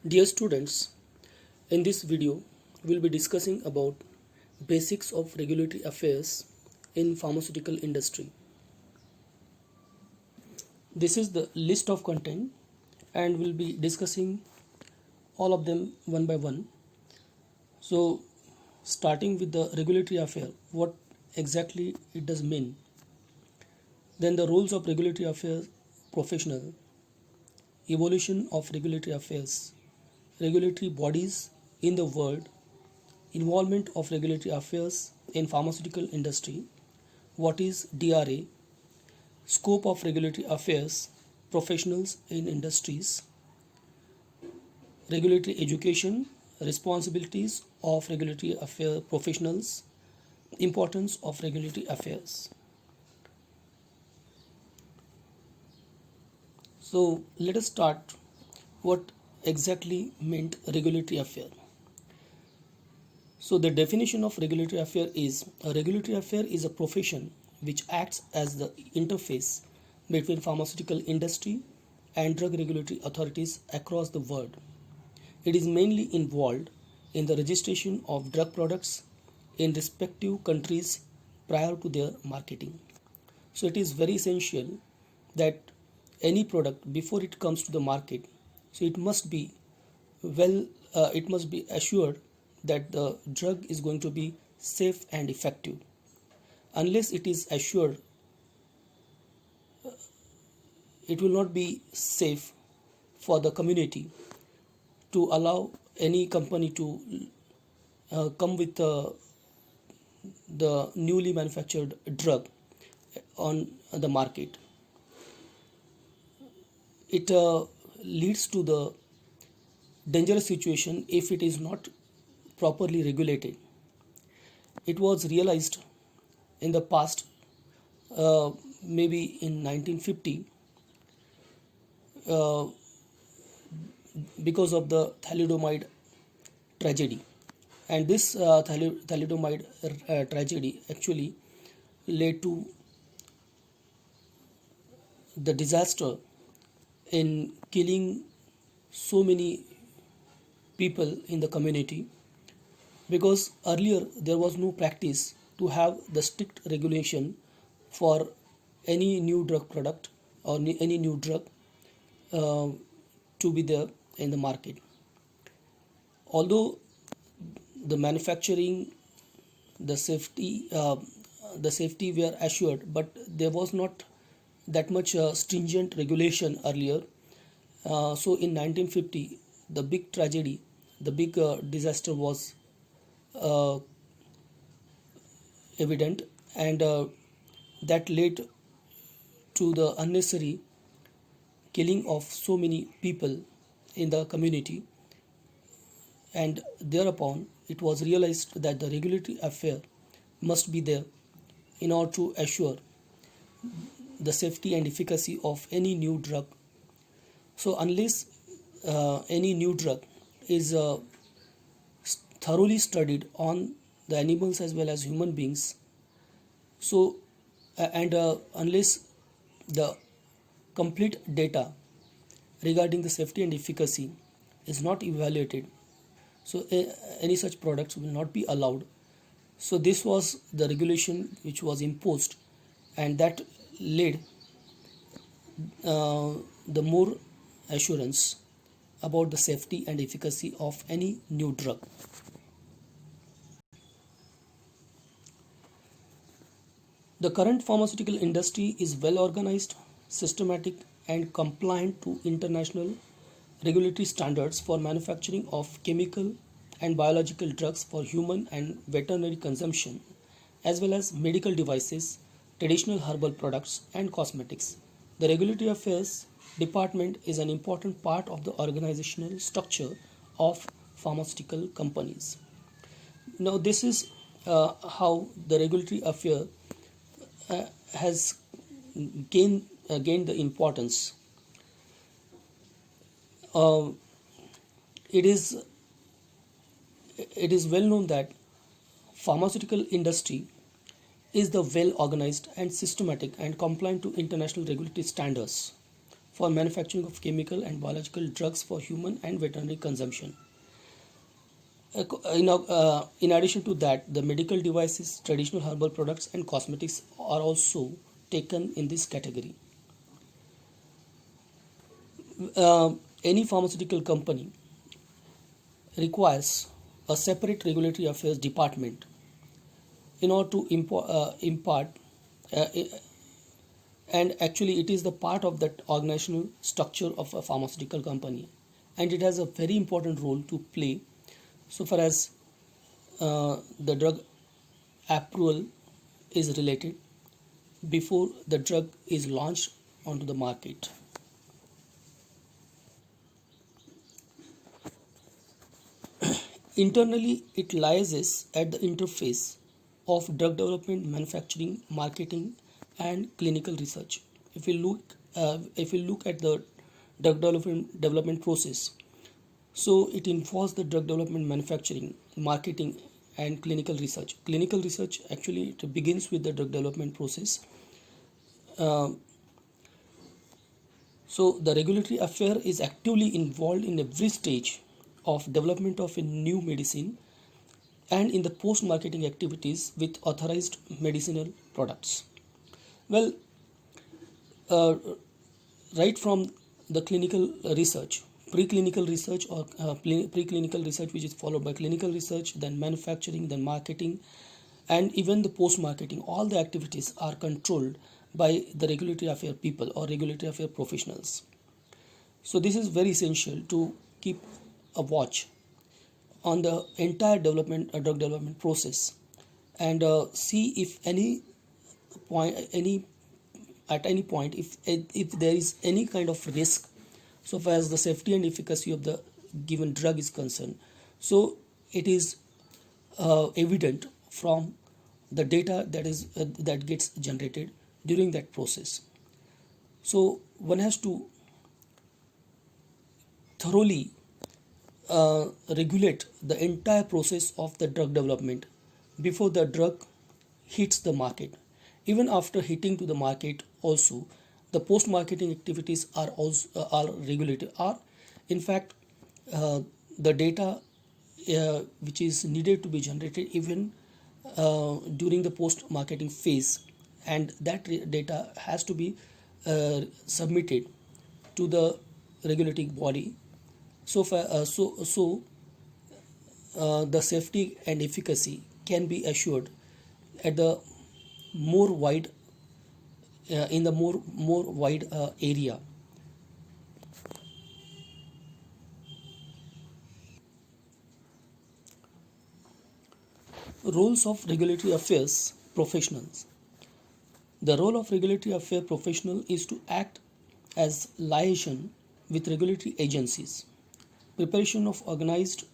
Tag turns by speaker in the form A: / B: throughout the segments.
A: Dear students, in this video we'll be discussing about basics of regulatory affairs in pharmaceutical industry. This is the list of content and we'll be discussing all of them one by one. So starting with the regulatory affair, what exactly it does mean. Then the roles of regulatory affairs professional, evolution of regulatory affairs, regulatory bodies in the world, involvement of regulatory affairs in pharmaceutical industry, what is DRA, scope of regulatory affairs professionals in industries, regulatory education, responsibilities of regulatory affair professionals, importance of regulatory affairs. So let us start what exactly meant regulatory affair. So the definition of regulatory affair is a regulatory affair is a profession which acts as the interface between pharmaceutical industry and drug regulatory authorities across the world. It is mainly involved in the registration of drug products in respective countries prior to their marketing. So it is very essential that any product before it comes to the market, so it must be assured that the drug is going to be safe and effective. Unless it is assured, it will not be safe for the community to allow any company to come with the newly manufactured drug on the market. It leads to the dangerous situation if it is not properly regulated. It was realized in the past, maybe in 1950, because of the thalidomide tragedy. And this thalidomide tragedy actually led to the disaster in killing so many people in the community, because earlier there was no practice to have the strict regulation for any new drug product or any new drug to be there in the market. Although the manufacturing, the safety were assured, but there was not that much stringent regulation earlier. So in 1950, the big tragedy, the big disaster was evident, and that led to the unnecessary killing of so many people in the community. And thereupon it was realized that the regulatory affair must be there in order to assure the safety and efficacy of any new drug. So unless any new drug is thoroughly studied on the animals as well as human beings, so and unless the complete data regarding the safety and efficacy is not evaluated, so any such products will not be allowed. So this was the regulation which was imposed, and that led the more assurance about the safety and efficacy of any new drug. The current pharmaceutical industry is well organized, systematic, and compliant to international regulatory standards for manufacturing of chemical and biological drugs for human and veterinary consumption, as well as medical devices, traditional herbal products, and cosmetics. The Regulatory Affairs Department is an important part of the organizational structure of pharmaceutical companies. Now, this is how the regulatory affair has gained the importance. It is well known that pharmaceutical industry is the well organized and systematic and compliant to international regulatory standards for manufacturing of chemical and biological drugs for human and veterinary consumption. In addition to that, the medical devices, traditional herbal products, and cosmetics are also taken in this category. Any pharmaceutical company requires a separate regulatory affairs department in order to impart, uh, and actually it is the part of that organizational structure of a pharmaceutical company, and it has a very important role to play so far as the drug approval is related before the drug is launched onto the market. Internally, it lies at the interface of drug development, manufacturing, marketing, and clinical research. If you look at the drug development process, so it involves the drug development, manufacturing, marketing, and clinical research. Clinical research actually it begins with the drug development process. Uh, so the regulatory affair is actively involved in every stage of development of a new medicine and in the post-marketing activities with authorized medicinal products. Well, uh, right from the clinical research, preclinical research or preclinical research which is followed by clinical research, then manufacturing, then marketing, and even the post-marketing, all the activities are controlled by the regulatory affair people or regulatory affair professionals. So this is very essential to keep a watch on the entire drug development process, and see if any point if there is any kind of risk so far as the safety and efficacy of the given drug is concerned. So it is evident from the data that gets generated during that process. So one has to thoroughly regulate the entire process of the drug development before the drug hits the market. Even after hitting to the market, also the post-marketing activities are also are regulated. Are in fact the data which is needed to be generated even during the post-marketing phase, and that data has to be submitted to the regulating body so the safety and efficacy can be assured at the more wide in the more wide area. Roles of regulatory affairs professionals. The role of regulatory affairs professional is to act as liaison with regulatory agencies, preparation of organized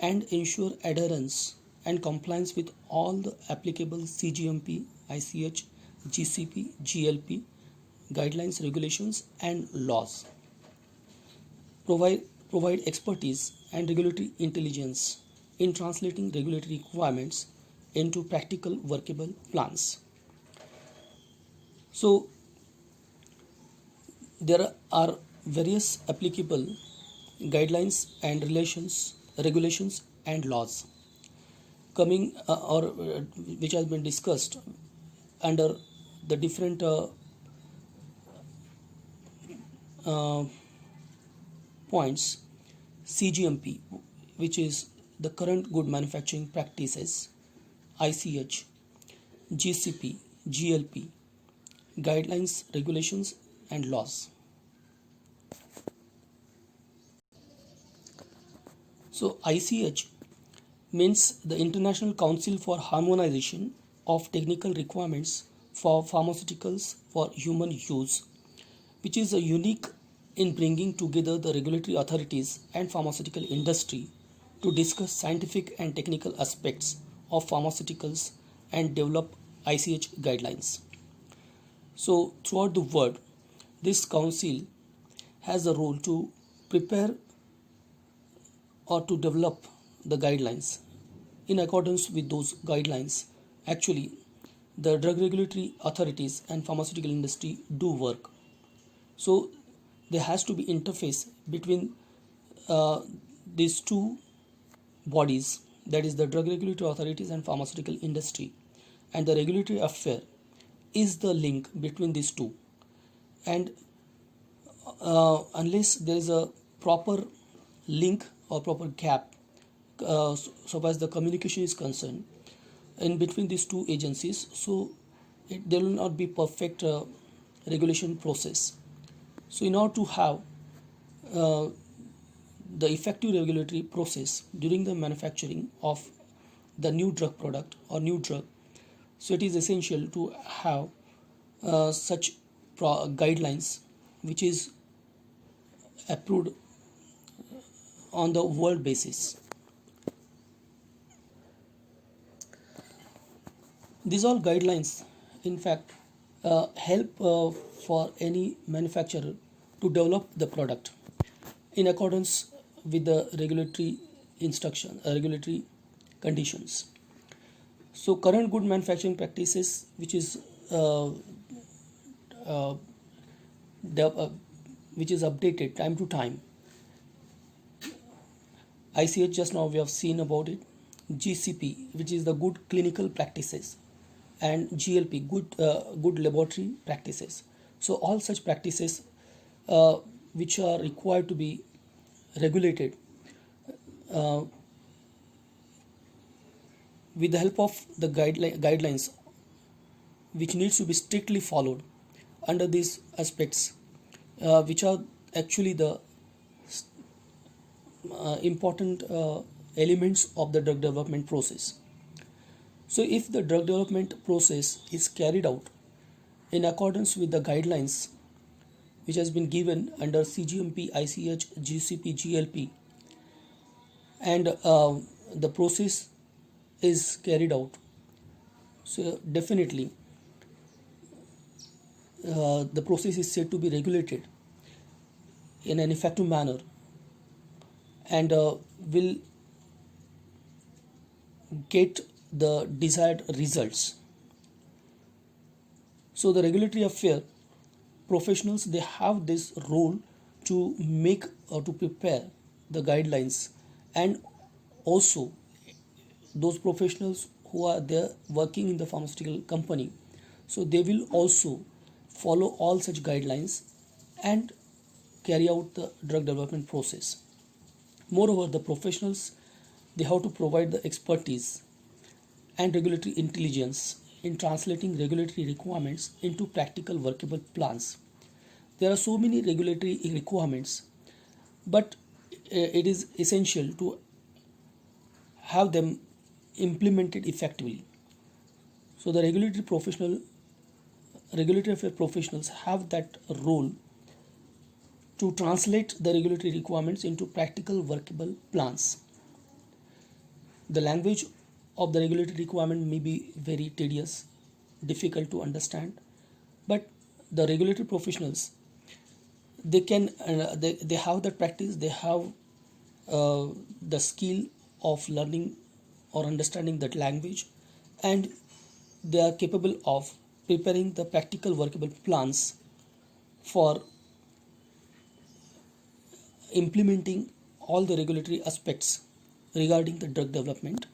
A: and ensure adherence and compliance with all the applicable CGMP, ICH, GCP, GLP guidelines, regulations, and laws. Provide, provide expertise and regulatory intelligence in translating regulatory requirements into practical workable plans. So there are various applicable guidelines and regulations and laws coming which has been discussed under the different uh, points. CGMP, which is the current good manufacturing practices, ICH, GCP, GLP, guidelines, regulations, and laws. So ICH means the International Council for Harmonization of Technical Requirements for Pharmaceuticals for Human Use, which is a unique in bringing together the regulatory authorities and pharmaceutical industry to discuss scientific and technical aspects of pharmaceuticals and develop ICH guidelines. So throughout the world, this council has a role to prepare or to develop the guidelines. In accordance with those guidelines, actually, the drug regulatory authorities and pharmaceutical industry do work. So there has to be interface between uh, these two bodies, that is the drug regulatory authorities and pharmaceutical industry, and the regulatory affair is the link between these two. And unless there is a proper link or proper gap, so far as the communication is concerned in between these two agencies, so there will not be perfect regulation process. So in order to have uh, the effective regulatory process during the manufacturing of the new drug product or new drug, so it is essential to have such guidelines which is approved on the world basis. These all guidelines, in fact, help for any manufacturer to develop the product in accordance with the regulatory regulatory conditions. So, current good manufacturing practices, which is uh, which is updated time to time. ICH, just now we have seen about it. GCP, which is the good clinical practices, and GLP, good laboratory practices. So all such practices which are required to be regulated uh, with the help of the guidelines which needs to be strictly followed under these aspects, which are actually the important elements of the drug development process. So if the drug development process is carried out in accordance with the guidelines which has been given under CGMP, ICH, GCP, GLP, and the process is carried out, so definitely the process is said to be regulated in an effective manner and will get the desired results. So the regulatory affair professionals, they have this role to make or to prepare the guidelines, and also those professionals who are there working in the pharmaceutical company, so they will also follow all such guidelines and carry out the drug development process. Moreover, the professionals, they have to provide the expertise and regulatory intelligence in translating regulatory requirements into practical workable plans. There are so many regulatory requirements, but it is essential to have them implemented effectively. So the regulatory affair professionals have that role to translate the regulatory requirements into practical workable plans. The language of the regulatory requirement may be very tedious, difficult to understand, but the regulatory professionals, they have that practice, they have the skill of learning or understanding that language, and they are capable of preparing the practical workable plans for implementing all the regulatory aspects regarding the drug development.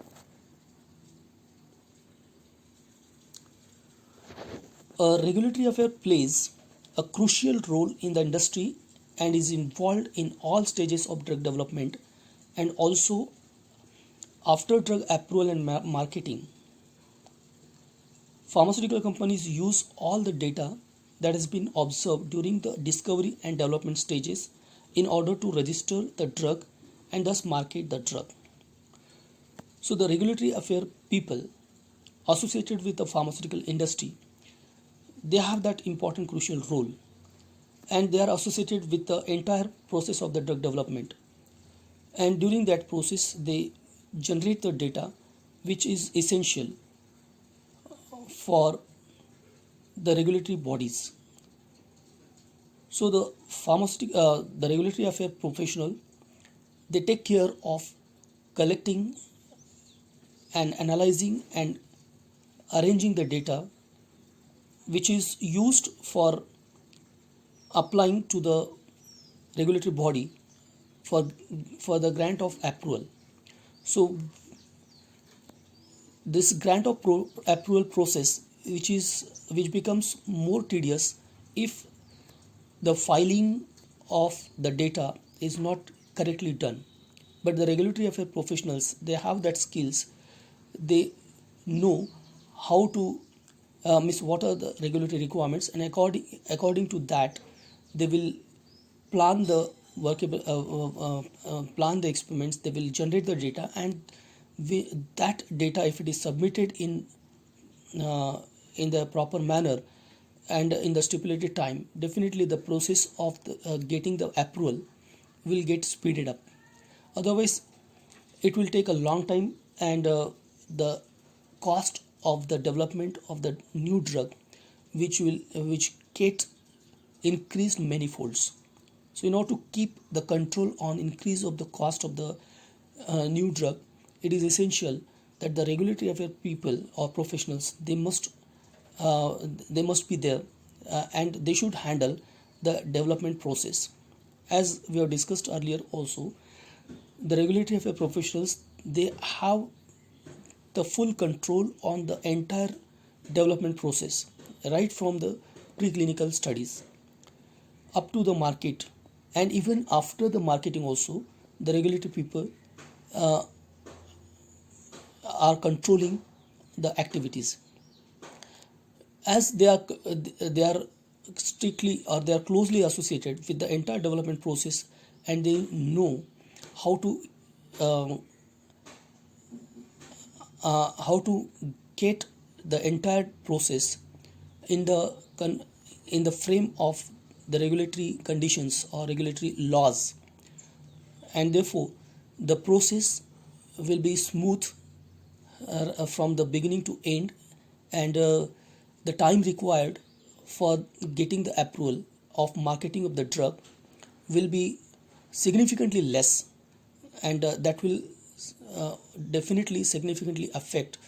A: A regulatory affair plays a crucial role in the industry and is involved in all stages of drug development and also after drug approval and marketing. Pharmaceutical companies use all the data that has been observed during the discovery and development stages in order to register the drug and thus market the drug. So the regulatory affair people associated with the pharmaceutical industry, they have that important crucial role, and they are associated with the entire process of the drug development, and during that process they generate the data which is essential for the regulatory bodies. So the regulatory affair professional, they take care of collecting and analyzing and arranging the data which is used for applying to the regulatory body for the grant of approval. So this grant of approval process, which becomes more tedious if the filing of the data is not correctly done. But the regulatory affairs professionals, they have that skills. They know how to what are the regulatory requirements, and according to that, they will plan the workable plan the experiments. They will generate the data, and that data, if it is submitted in the proper manner and in the stipulated time, definitely the process of getting the approval will get speeded up. Otherwise, it will take a long time, and the cost of the development of the new drug, which get increased many folds. So in order to keep the control on increase of the cost of the new drug, it is essential that the regulatory affairs people or professionals, they must be there, and they should handle the development process. As we have discussed earlier also, the regulatory affairs professionals, they have the full control on the entire development process, right from the preclinical studies up to the market, and even after the marketing also. The regulatory people uh, are controlling the activities, as they are strictly, or they are closely associated with the entire development process, and they know how to uh, how to get the entire process in the frame of the regulatory conditions or regulatory laws, and therefore the process will be smooth from the beginning to end, and the time required for getting the approval of marketing of the drug will be significantly less, and that will definitely significantly affect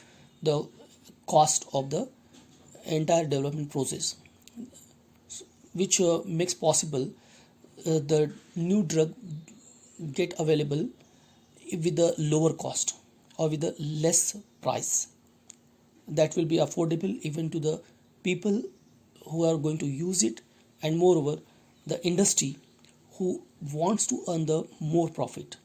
A: the cost of the entire development process, which makes possible the new drug get available with a lower cost or with a less price that will be affordable even to the people who are going to use it, and moreover the industry who wants to earn the more profit.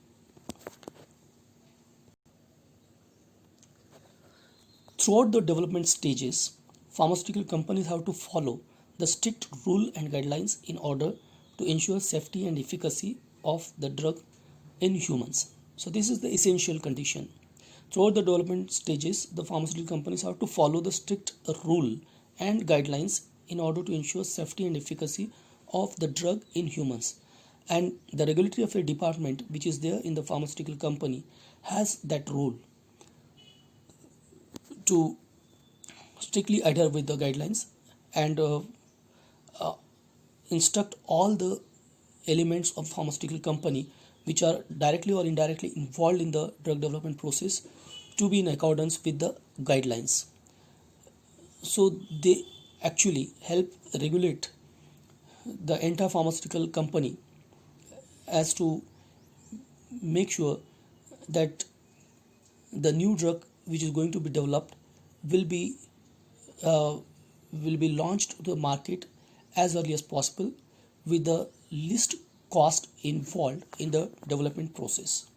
A: Throughout the development stages, pharmaceutical companies have to follow the strict rule and guidelines in order to ensure safety and efficacy of the drug in humans. So this is the essential condition. Throughout the development stages, the pharmaceutical companies have to follow the strict rule and guidelines in order to ensure safety and efficacy of the drug in humans. And the regulatory affairs department, which is there in the pharmaceutical company, has that role to strictly adhere with the guidelines, and uh, instruct all the elements of pharmaceutical company which are directly or indirectly involved in the drug development process to be in accordance with the guidelines. So they actually help regulate the entire pharmaceutical company as to make sure that the new drug which is going to be developed will be uh, will be launched to the market as early as possible with the least cost involved in the development process.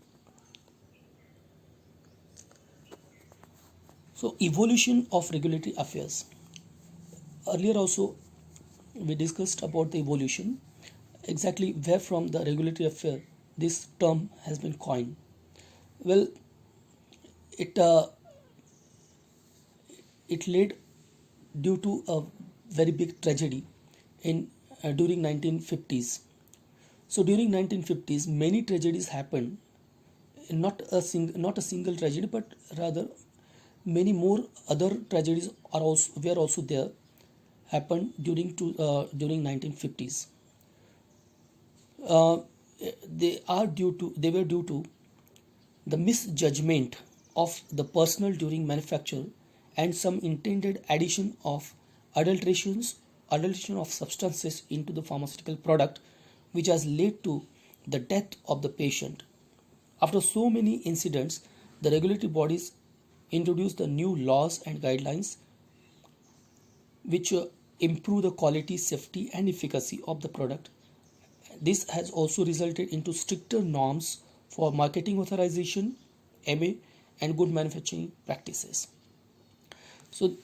A: So evolution of regulatory affairs. Earlier also we discussed about the evolution, exactly where from the regulatory affair this term has been coined. Well, it it led due to a very big tragedy in during 1950s. So during 1950s, many tragedies happened. Not a single tragedy, but rather many more other tragedies were also there, happened during 1950s. Uh, they were due to the misjudgment of the personnel during manufacture, and some intended addition of adulterations adulteration of substances into the pharmaceutical product, which has led to the death of the patient. After so many incidents, the regulatory bodies introduced the new laws and guidelines which improve the quality, safety, and efficacy of the product. This has also resulted into stricter norms for marketing authorization, MA, and good manufacturing practices. So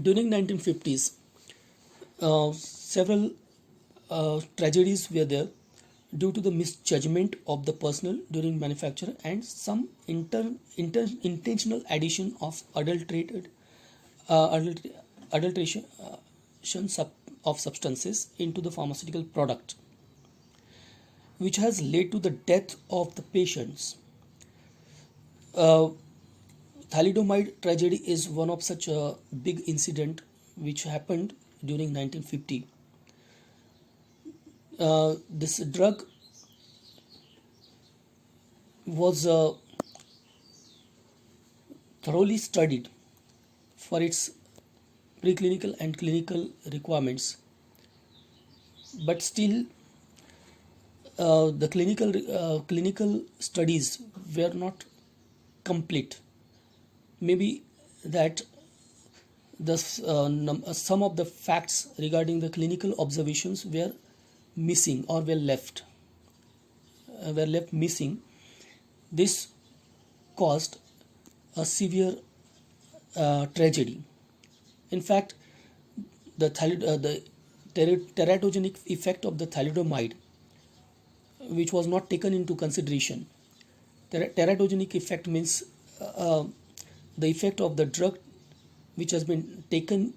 A: during 1950s, several tragedies were there due to the misjudgment of the personnel during manufacture and some intentional addition of adulteration of substances into the pharmaceutical product, which has led to the death of the patients. Uh, Thalidomide tragedy is one of such a big incident which happened during 1950. This drug was thoroughly studied for its preclinical and clinical requirements, but still the clinical studies were not complete. Maybe that some of the facts regarding the clinical observations were missing or were left missing. This caused a severe tragedy. In fact, the teratogenic effect of the thalidomide, which was not taken into consideration. Teratogenic effect means the effect of the drug which has been taken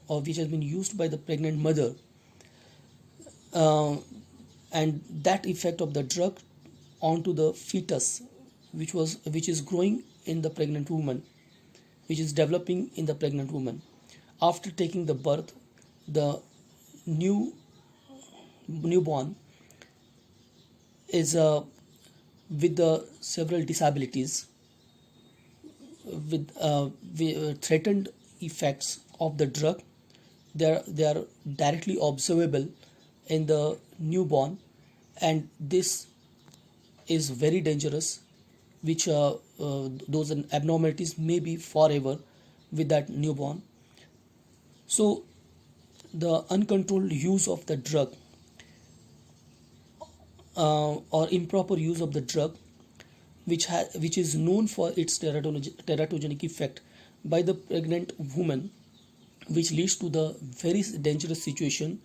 A: or which has been used by the pregnant mother, and that effect of the drug onto the fetus which is growing in the pregnant woman, which is developing in the pregnant woman. After taking the birth, the newborn is with the several disabilities, with threatened effects of the drug. They are directly observable in the newborn, and this is very dangerous, which those abnormalities may be forever with that newborn. So the uncontrolled use of the drug or improper use of the drug, which is known for its teratogenic effect by the pregnant woman, which leads to the very dangerous situation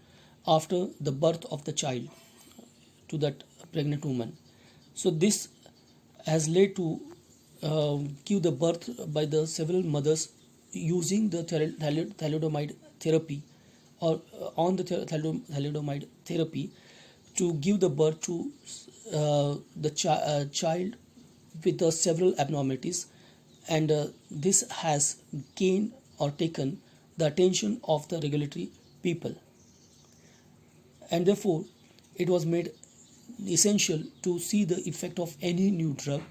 A: after the birth of the child to that pregnant woman. So this has led to give the birth by the several mothers using the thalidomide therapy or on the thalidomide therapy to give the birth to the child with the several abnormalities, and this has gained or taken the attention of the regulatory people, and therefore it was made essential to see the effect of any new drug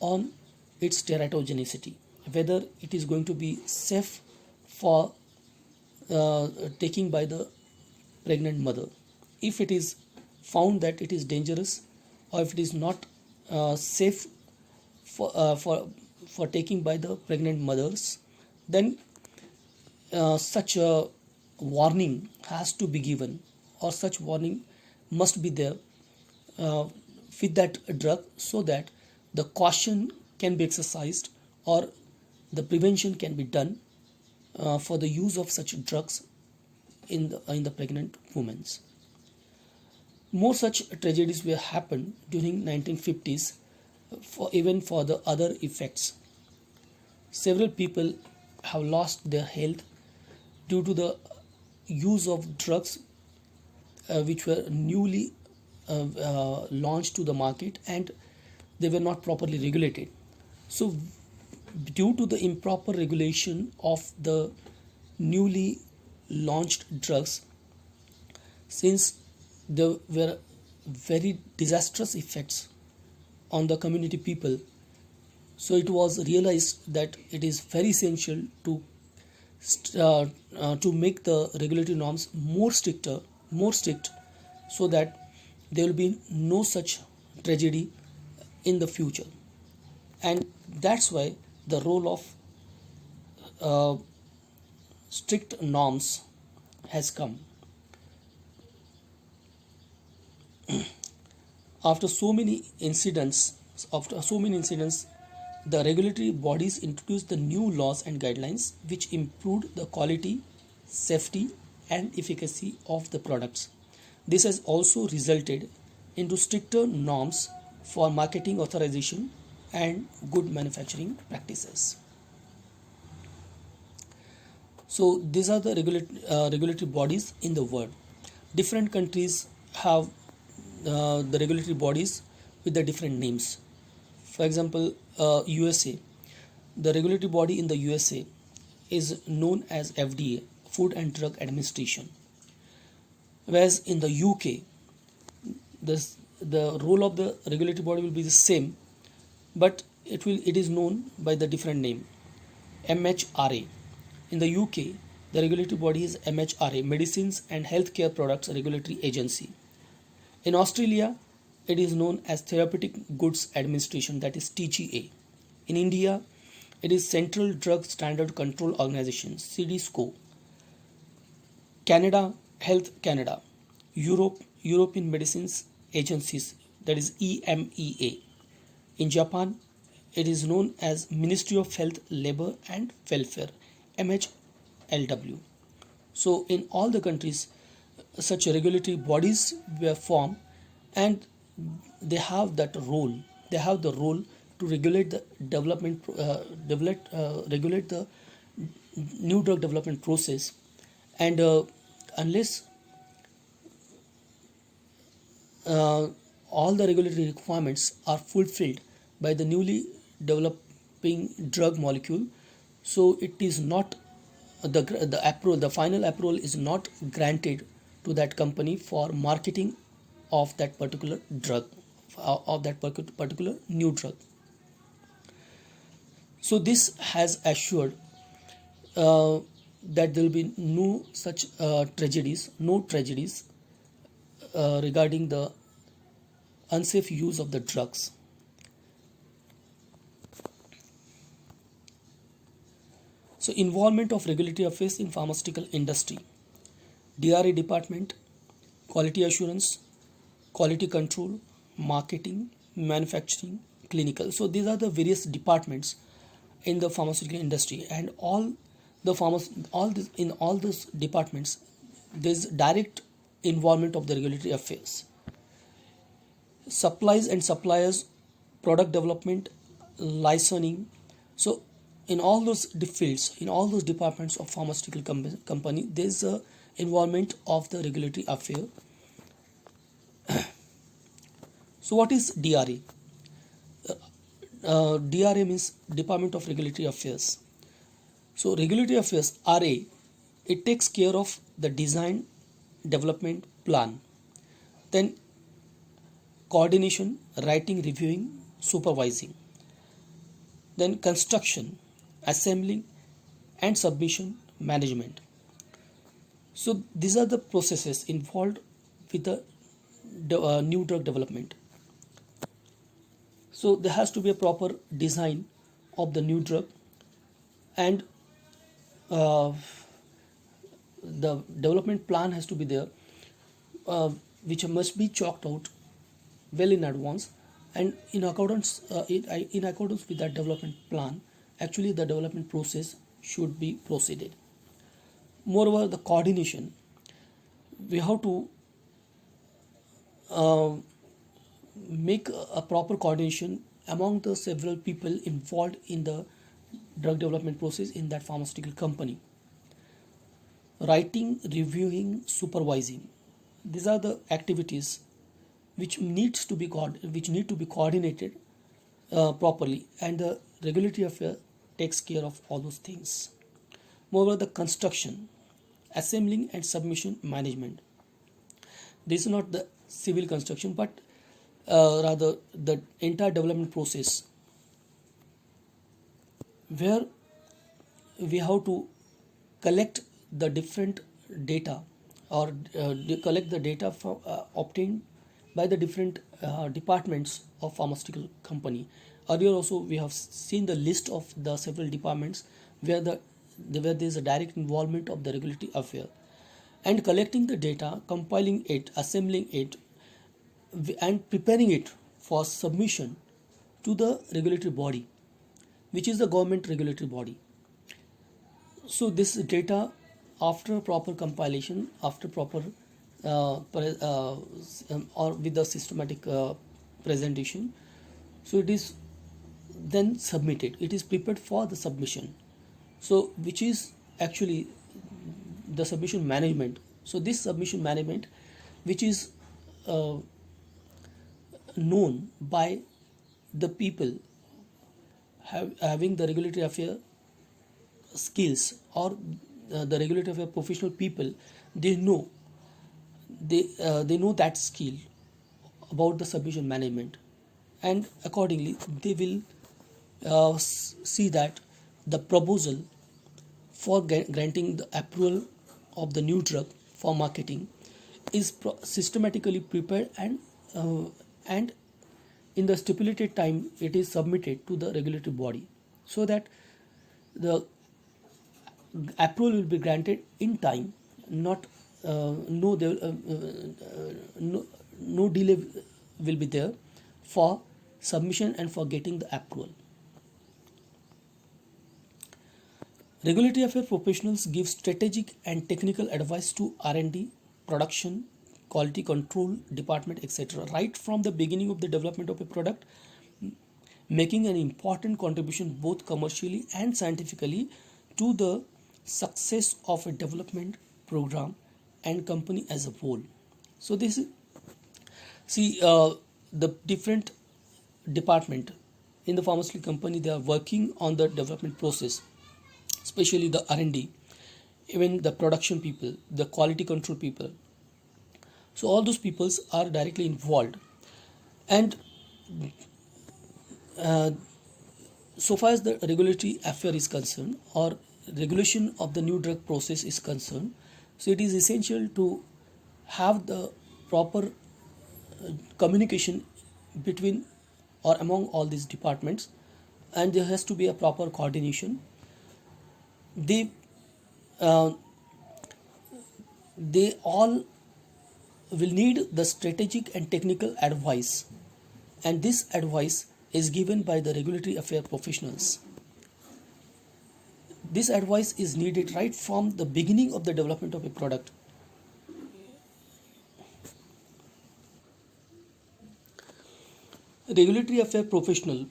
A: on its teratogenicity, whether it is going to be safe for taking by the pregnant mother. If it is found that it is dangerous, or if it is not safe for taking by the pregnant mothers, then such a warning has to be given, or such warning must be there with that drug, so that the caution can be exercised or the prevention can be done for the use of such drugs in the pregnant women. More such tragedies were happened during 1950s even for the other effects. Several people have lost their health due to the use of drugs which were newly launched to the market, and they were not properly regulated. So due to the improper regulation of the newly launched drugs, since there were very disastrous effects on the community people, so it was realized that it is very essential to to make the regulatory norms more strict, so that there will be no such tragedy in the future. And that's why the role of uh, strict norms has come. After so many incidents after so many incidents the regulatory bodies introduced the new laws and guidelines which improved the quality, safety, and efficacy of the products. This has also resulted into stricter norms for marketing authorization and good manufacturing practices. So these are the regulatory bodies in the world. Different countries have the regulatory bodies with the different names. For example, USA, the regulatory body in the USA is known as FDA, Food and Drug Administration. Whereas in the UK, the role of the regulatory body will be the same, but it is known by the different name, MHRA. In the UK, the regulatory body is MHRA, Medicines and Healthcare Products Regulatory Agency. In Australia, it is known as Therapeutic Goods Administration, that is TGA. In India, it is Central Drug Standard Control Organization, CDSCO. Canada, Health Canada. Europe, European Medicines Agencies, that is EMEA. In Japan, it is known as Ministry of Health, Labour and Welfare, MHLW. So in all the countries, such regulatory bodies were formed, and they have that role. They have the role to regulate the regulate the new drug development process. And unless all the regulatory requirements are fulfilled by the newly developing drug molecule, so it is not the final approval is not granted to that company for marketing of that particular drug, of that particular new drug. So this has assured that there will be no such tragedies regarding the unsafe use of the drugs. So involvement of regulatory affairs in pharmaceutical industry: DRA department, quality assurance, quality control, marketing, manufacturing, clinical. So these are the various departments in the pharmaceutical industry, and in all those departments there's direct involvement of the regulatory affairs. Supplies and suppliers, product development, licensing. So in all those fields, in all those departments of pharmaceutical company, there's a involvement of the regulatory affair. So what is DRA? DRA means Department of Regulatory Affairs. So regulatory affairs, RA, it takes care of the design, development, plan, then coordination, writing, reviewing, supervising, then construction, assembling, and submission management. So these are the processes involved with the new drug development. So there has to be a proper design of the new drug, and the development plan has to be there, which must be chalked out well in advance, and in accordance with that development plan, actually the development process should be proceeded. Moreover, the coordination, we have to make a proper coordination among the several people involved in the drug development process in that pharmaceutical company. Writing, reviewing, supervising, these are the activities which need to be coordinated properly, and the regulatory affair takes care of all those things. Moreover, the construction, assembling and submission management, this is not the civil construction, but rather the entire development process, where we have to collect the different data, or collect the data from obtained by the different departments of pharmaceutical company. Earlier also we have seen the list of the several departments where where there is a direct involvement of the regulatory affair, and collecting the data, compiling it, assembling it, and preparing it for submission to the regulatory body, which is the government regulatory body. So this data, after proper compilation, after proper or with the systematic presentation, so it is then submitted, it is prepared for the submission. So which is actually the submission management. So this submission management, which is uh, known by the people having the regulatory affair skills, or the regulatory affair professional people, they know, they know that skill about the submission management, and accordingly they will see that the proposal for granting the approval of the new drug for marketing is systematically prepared, and in the stipulated time it is submitted to the regulatory body, so that the approval will be granted in time, not no, there, no, no delay will be there for submission and for getting the approval. Regulatory affairs professionals give strategic and technical advice to R&D, production, quality control department, etc. right from the beginning of the development of a product, making an important contribution both commercially and scientifically to the success of a development program and company as a whole. So this is, see, the different department in the pharmaceutical company, they are working on the development process, especially the R&D, even the production people, the quality control people. So all those peoples are directly involved, and so far as the regulatory affair is concerned, or regulation of the new drug process is concerned, so it is essential to have the proper communication between or among all these departments, and there has to be a proper coordination. They uh, they all will need the strategic and technical advice, and this advice is given by the regulatory affair professionals. This advice is needed right from the beginning of the development of a product. Regulatory affair professional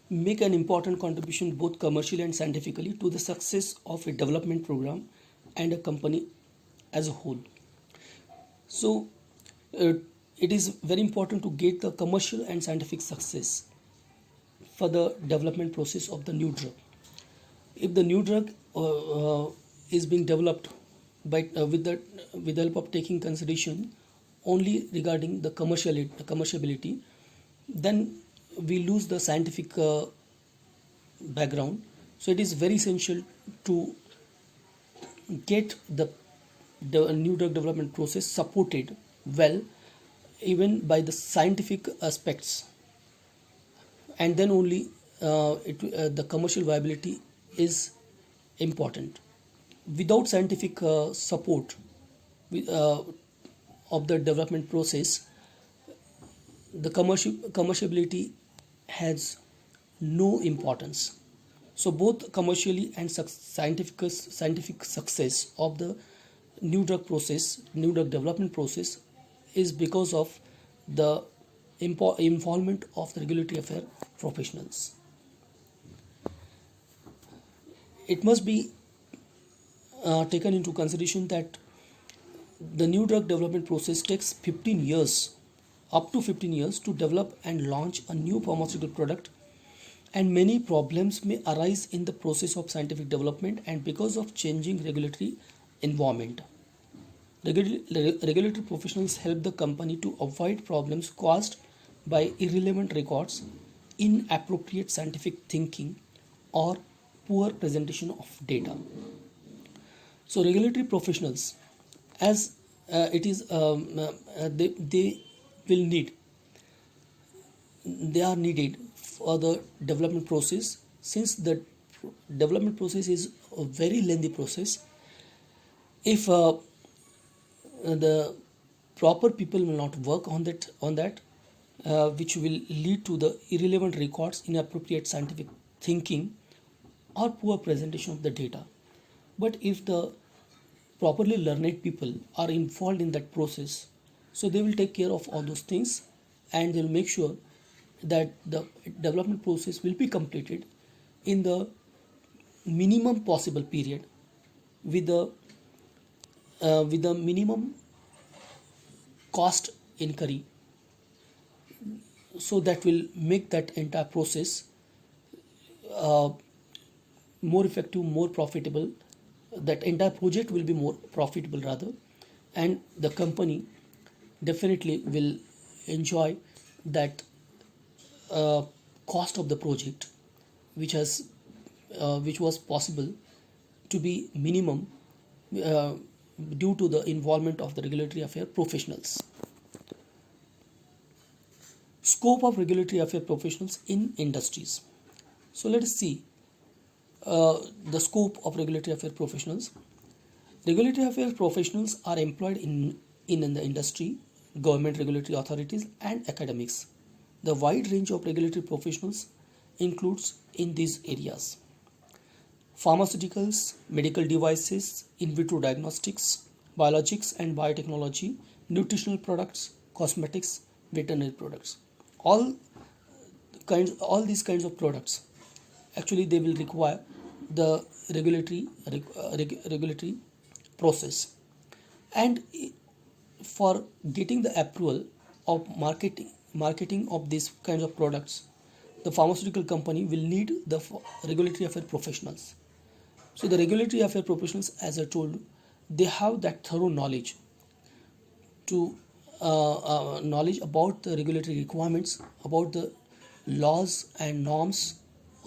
A: make an important contribution both commercially and scientifically to the success of a development program and a company as a whole. So it is very important to get the commercial and scientific success for the development process of the new drug. If the new drug is being developed by with the help of taking consideration only regarding the commerciality, then we lose the scientific background. So it is very essential to get the new drug development process supported well, even by the scientific aspects, and then only the commercial viability is important. Without scientific support of the development process, the commerciality has no importance. So both commercially and scientific success of the new drug process, new drug development process, is because of the involvement of the regulatory affair professionals. It must be taken into consideration that the new drug development process takes 15 years, up to 15 years, to develop and launch a new pharmaceutical product, and many problems may arise in the process of scientific development and because of changing regulatory environment. Regulatory professionals help the company to avoid problems caused by irrelevant records, inappropriate scientific thinking, or poor presentation of data. So regulatory professionals, as it is they will need they are needed for the development process, since the development process is a very lengthy process. If the proper people will not work on that, which will lead to the irrelevant records, inappropriate scientific thinking, or poor presentation of the data. But if the properly learned people are involved in that process, so they will take care of all those things, and they'll make sure that the development process will be completed in the minimum possible period, with the minimum cost incurring, so that will make that entire process uh, more effective, more profitable. That entire project will be more profitable rather, and the company definitely will enjoy that uh, cost of the project, which was possible to be minimum uh, due to the involvement of the regulatory affair professionals. Scope of regulatory affair professionals in industries. So let us see the scope of regulatory affair professionals. Regulatory affairs professionals are employed in the industry, government regulatory authorities, and academics. The wide range of regulatory professionals includes in these areas: pharmaceuticals, medical devices, in vitro diagnostics, biologics and biotechnology, nutritional products, cosmetics, veterinary products. All all these kinds of products, actually they will require the regulatory process. And for getting the approval of marketing of these kinds of products, the pharmaceutical company will need the regulatory affair professionals. So the regulatory affair professionals, as I told, they have that thorough knowledge to knowledge about the regulatory requirements, about the laws and norms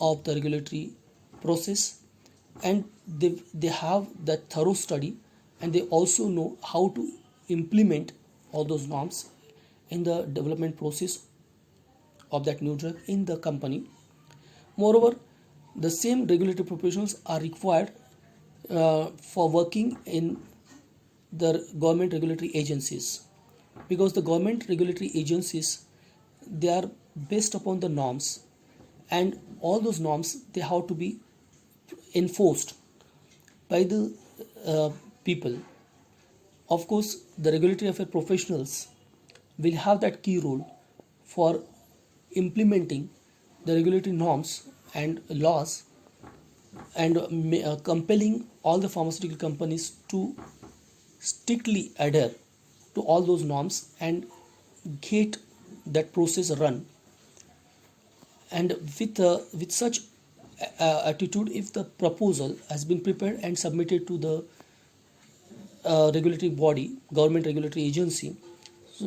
A: of the regulatory process, and they have that thorough study, and they also know how to implement all those norms in the development process of that new drug in the company. Moreover, the same regulatory professionals are required for working in the government regulatory agencies, because the government regulatory agencies, they are based upon the norms, and all those norms, they have to be enforced by the uh, people. Of course, the regulatory affair professionals will have that key role for implementing the regulatory norms and laws, and compelling all the pharmaceutical companies to strictly adhere to all those norms and get that process run. And with such attitude, if the proposal has been prepared and submitted to the regulatory body, government regulatory agency,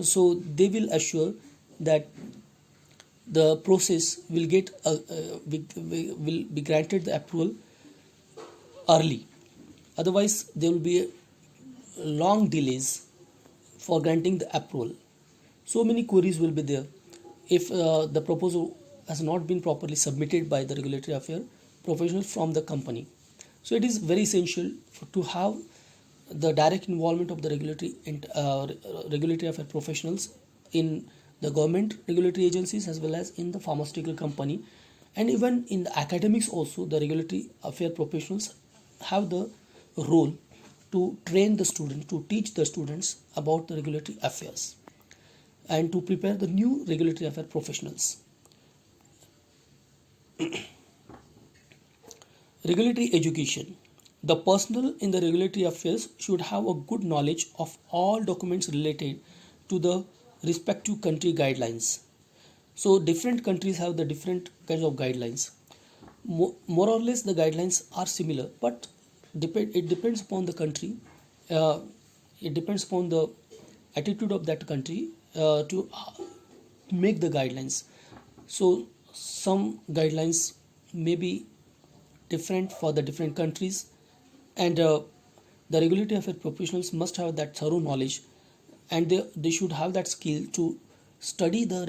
A: so they will assure that the process will will be granted the approval early. Otherwise, there will be long delays for granting the approval. So many queries will be there if the proposal has not been properly submitted by the regulatory affair professionals from the company. So it is very essential to have the direct involvement of the regulatory affair professionals in the government regulatory agencies, as well as in the pharmaceutical company, and even in the academics also. The regulatory affair professionals have the role to train the students, to teach the students about the regulatory affairs, and to prepare the new regulatory affair professionals. Regulatory education. The personnel in the regulatory affairs should have a good knowledge of all documents related to the respective country guidelines. So different countries have the different kinds of guidelines. More or less the guidelines are similar, but it depends upon the country. It depends upon the attitude of that country to make the guidelines. So some guidelines may be different for the different countries, and the regulatory affairs professionals must have that thorough knowledge, and they should have that skill to study the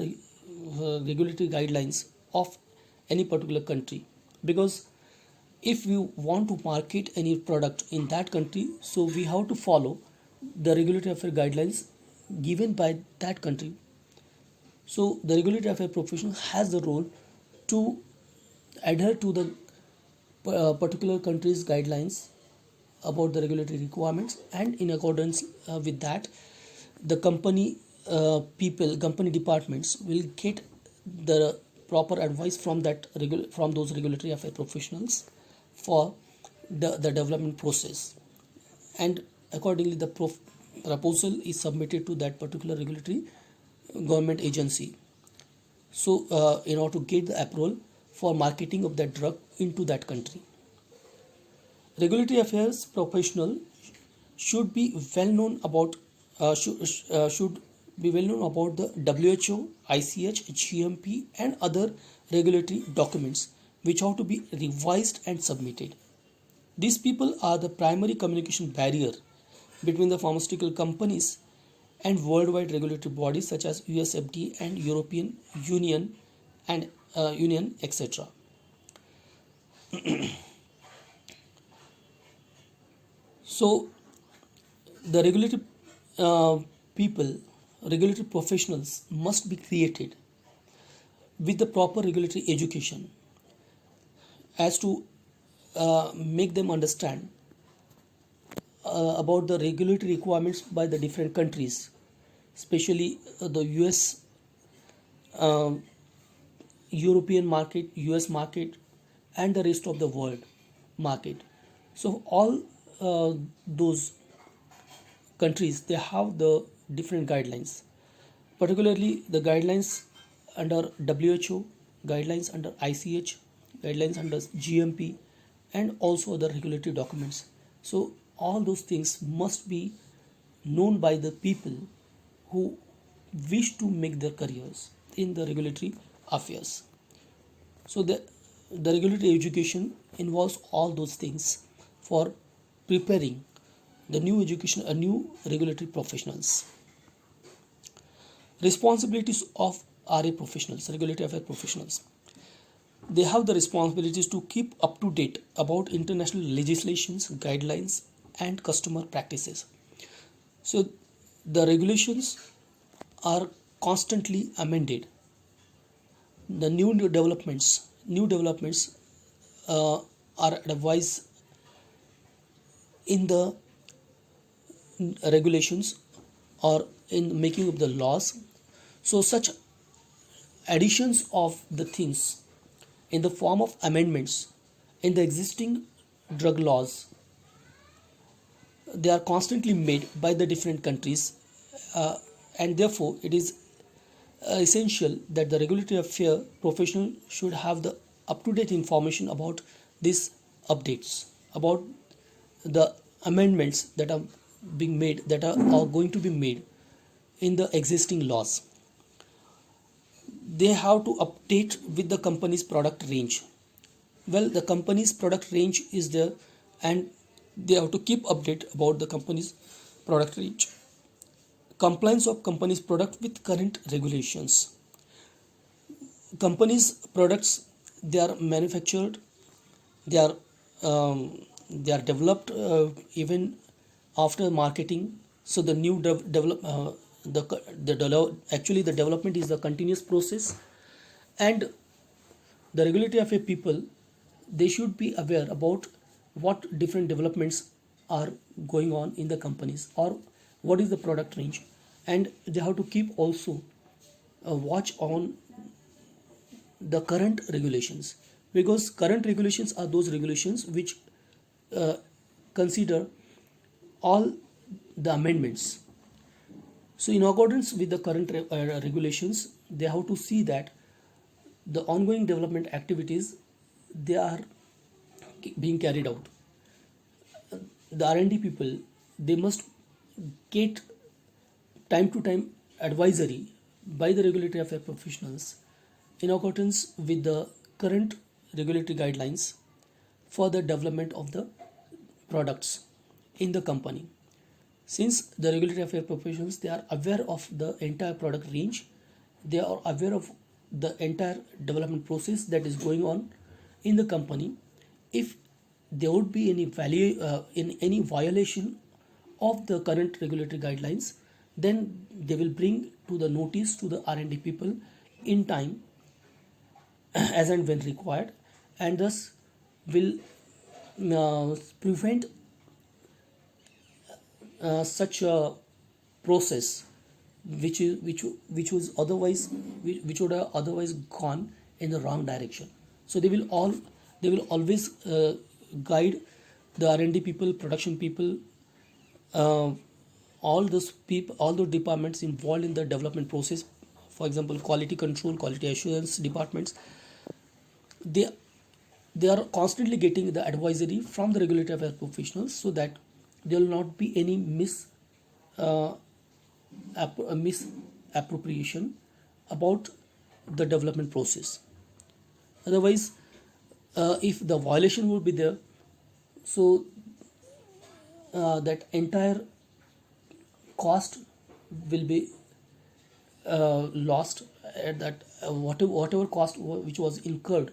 A: regulatory guidelines of any particular country. Because if we want to market any product in that country, so we have to follow the regulatory affairs guidelines given by that country. So the regulatory affairs professional has the role to adhere to the particular country's guidelines about the regulatory requirements, and in accordance with that, the company departments will get the proper advice from from those regulatory affairs professionals for the development process, and accordingly the proposal is submitted to that particular regulatory government agency. So in order to get the approval for marketing of that drug into that country, regulatory affairs professional should be well known about should be well known about the WHO, ICH, GMP, and other regulatory documents which have to be revised and submitted. These people are the primary communication barrier between the pharmaceutical companies and worldwide regulatory bodies such as US FDA and European Union and etc. So the uh, people, regulatory professionals must be created with the proper regulatory education as to make them understand about the regulatory requirements by the different countries, especially the US, uh, European market, US market, and the rest of the world market. So all those countries, they have the different guidelines, particularly the guidelines under WHO, guidelines under ICH, guidelines under GMP, and also other regulatory documents. So all those things must be known by the people who wish to make their careers in the regulatory affairs. So the regulatory education involves all those things for preparing the new education, a new regulatory professionals. Responsibilities of RA professionals, regulatory affairs professionals. They have the responsibilities to keep up to date about international legislations, guidelines, and customer practices. So the regulations are constantly amended. The new developments are advised in the regulations or in making of the laws. So such additions of the things in the form of amendments in the existing drug laws, they are constantly made by the different countries, and therefore it is essential that the regulatory affair professional should have the up-to-date information about these updates, about the amendments that are being made, that are going to be made in the existing laws. They have to update with the company's product range. Well, the company's product range is there, and they have to keep update about the company's product range. Compliance of company's product with current regulations. Company's products, they are manufactured, they are developed even after marketing. So the new actually the development is a continuous process, and the regulatory affairs people, they should be aware about what different developments are going on in the companies, or what is the product range, and they have to keep also a watch on the current regulations, because current regulations are those regulations which uh, consider all the amendments. So in accordance with the current regulations, they have to see that the ongoing development activities, they are being carried out. The R&D people, they must get time to time advisory by the regulatory affairs professionals in accordance with the current regulatory guidelines for the development of the products in the company. Since the regulatory affairs professionals, they are aware of the entire product range, they are aware of the entire development process that is going on in the company. If there would be any value in any violation of the current regulatory guidelines, then they will bring to the notice to the R&D people in time as and when required, and thus will prevent such a process which was otherwise which would have otherwise gone in the wrong direction. So they will always guide the R&D people, production people, all those departments involved in the development process. For example, quality control, quality assurance departments, they they are constantly getting the advisory from the regulatory affairs professionals, so that there will not be any uh, misappropriation about the development process. Otherwise, if the violation would be there, so that entire cost will be lost at that whatever cost which was incurred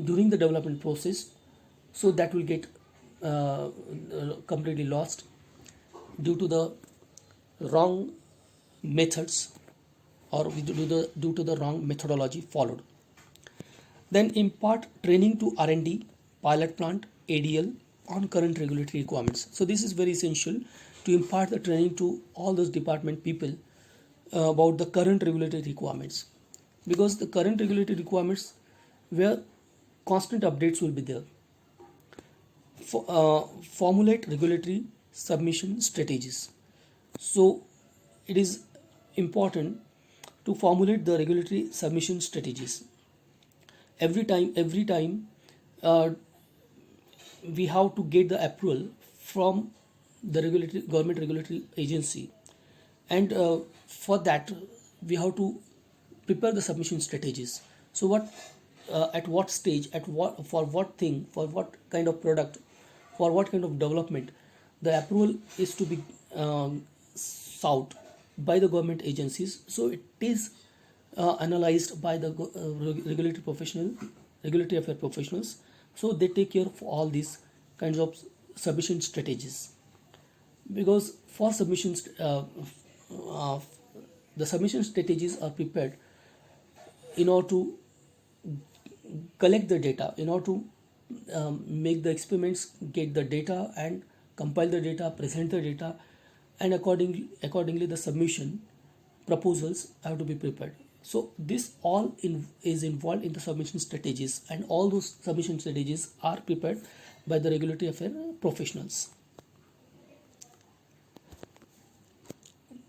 A: during the development process, so that will get completely lost due to the wrong methods, or due to the wrong methodology followed. Then impart training to R&D, pilot plant, ADL on current regulatory requirements. So this is very essential to impart the training to all those department people about the current regulatory requirements, because the current regulatory requirements where constant updates will be there. Formulate regulatory submission strategies. So it is important to formulate the regulatory submission strategies. Every time uh, we have to get the approval from the government regulatory agency, and for that we have to prepare the submission strategies. So what at what stage, at what, for what thing, for what kind of product, for what kind of development the approval is to be sought by the government agencies. So it is analyzed by the regulatory affair professionals. So they take care of all these kinds of submission strategies, because for submissions uh, the submission strategies are prepared in order to collect the data, in order to make the experiments, get the data and compile the data, present the data, and accordingly the submission proposals have to be prepared. So this all is involved in the submission strategies, and all those submission strategies are prepared by the regulatory affair professionals.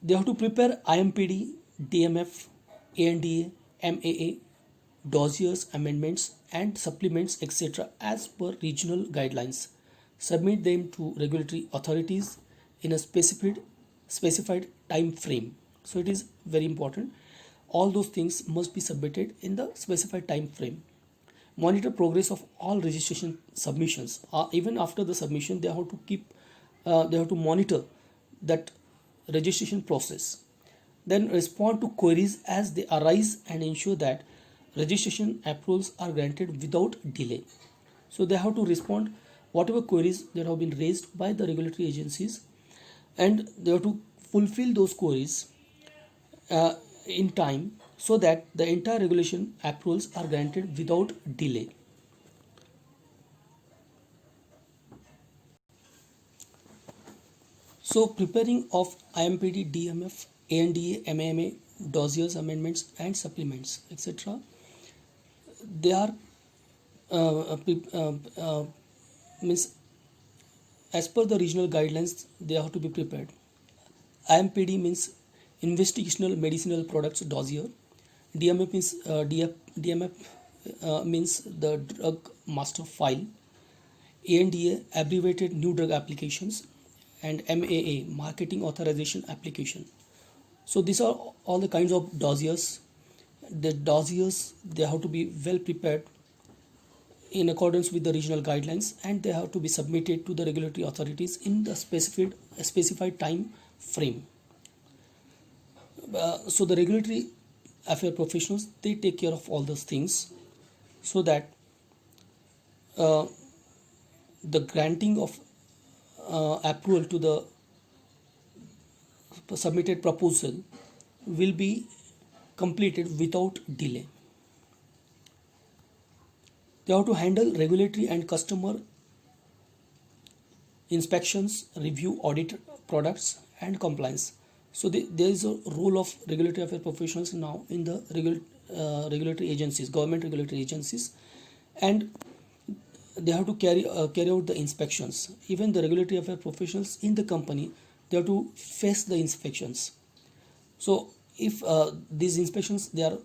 A: They have to prepare IMPD, DMF, ANDA, MAA, dossiers, amendments and supplements, etc. as per regional guidelines. Submit them to regulatory authorities in a specified time frame. So it is very important. All those things must be submitted in the specified time frame. Monitor progress of all registration submissions. Even after the submission, they have to monitor that registration process. Then respond to queries as they arise and ensure that registration approvals are granted without delay. So they have to respond whatever queries that have been raised by the regulatory agencies, and they have to fulfill those queries in time, so that the entire regulation approvals are granted without delay. So preparing of IMPD, DMF, ANDA, MAMA, dossiers, amendments and supplements, etc. They are means as per the regional guidelines, they have to be prepared. IMPD means investigational medicinal products dossier. DMF means means the drug master file. ANDA abbreviated new drug applications, and MAA marketing authorization application. So these are all the kinds of dossiers. The dossiers, they have to be well prepared in accordance with the regional guidelines, and they have to be submitted to the regulatory authorities in the specified time frame. So the regulatory affair professionals, they take care of all those things, so that the granting of approval to the submitted proposal will be completed without delay. They have to handle regulatory and customer inspections, review, audit products, and compliance. So there is a role of regulatory affairs professionals now in the regulatory agencies, government regulatory agencies, and they have to carry out the inspections. Even the regulatory affairs professionals in the company, they have to face the inspections. So if these inspections, they are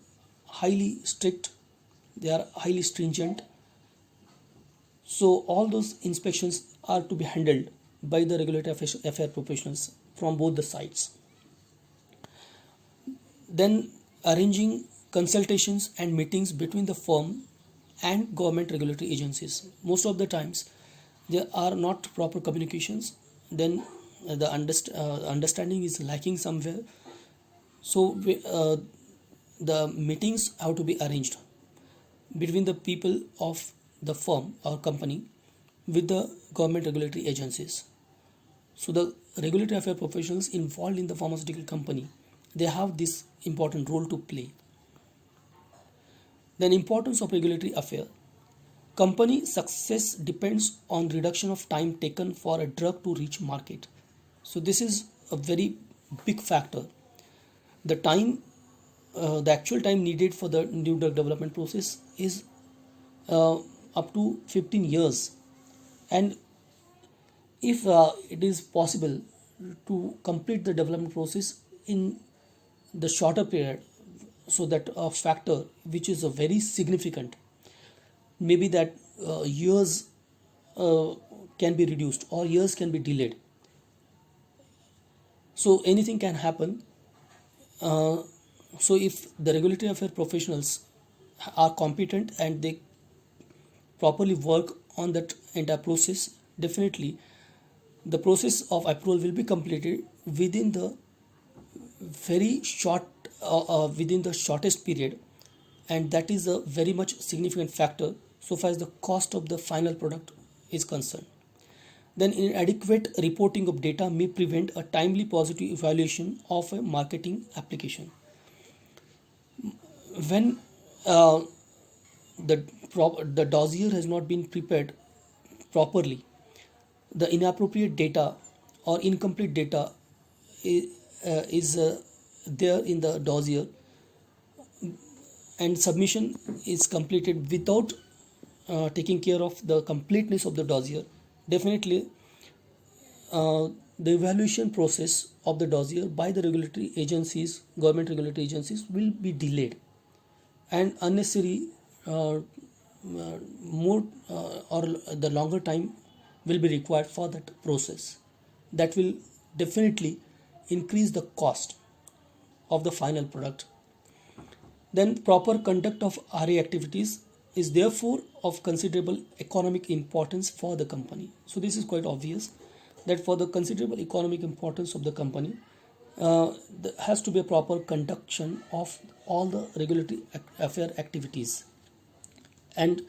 A: highly strict, they are highly stringent, so all those inspections are to be handled by the regulatory affairs professionals from both the sides. Then arranging consultations and meetings between the firm and government regulatory agencies. Most of the times there are not proper communications, then the understanding is lacking somewhere. So the meetings have to be arranged between the people of the firm or company with the government regulatory agencies. So the regulatory affairs professionals involved in the pharmaceutical company, they have this important role to play. Then importance of regulatory affair. Company success depends on reduction of time taken for a drug to reach market. So this is a very big factor. The time, the actual time needed for the new drug development process is up to 15 years. And if it is possible to complete the development process in the shorter period, so that a factor which is a very significant, maybe that years can be reduced or years can be delayed. So anything can happen. So if the regulatory affairs professionals are competent and they properly work on that entire process, definitely the process of approval will be completed within the very short within the shortest period, and that is a very much significant factor so far as the cost of the final product is concerned. Then inadequate reporting of data may prevent a timely positive evaluation of a marketing application. When the dossier has not been prepared properly, the inappropriate data or incomplete data is there in the dossier, and submission is completed without taking care of the completeness of the dossier, definitely the evaluation process of the dossier by the regulatory agencies, government regulatory agencies, will be delayed, and unnecessary more or the longer time will be required for that process. That will definitely increase the cost of the final product. Then proper conduct of RA activities is therefore of considerable economic importance for the company. So this is quite obvious that for the considerable economic importance of the company, there has to be a proper conduction of all the regulatory affair activities, and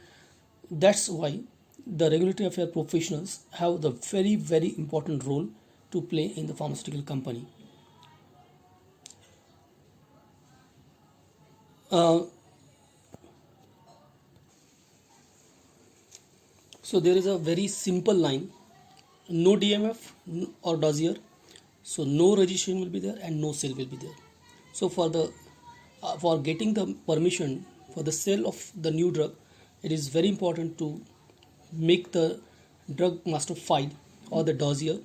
A: that's why the regulatory affair professionals have the very important role to play in the pharmaceutical company. So there is a very simple line: no DMF or dossier, so no registration will be there and no sale will be there. So for getting the permission for the sale of the new drug, it is very important to make the drug master file or the dossier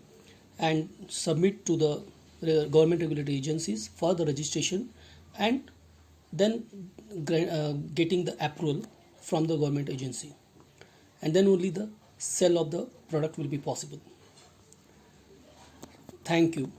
A: and submit to the government regulatory agencies for the registration, and then getting the approval from the government agency, and then only the sale of the product will be possible. Thank you.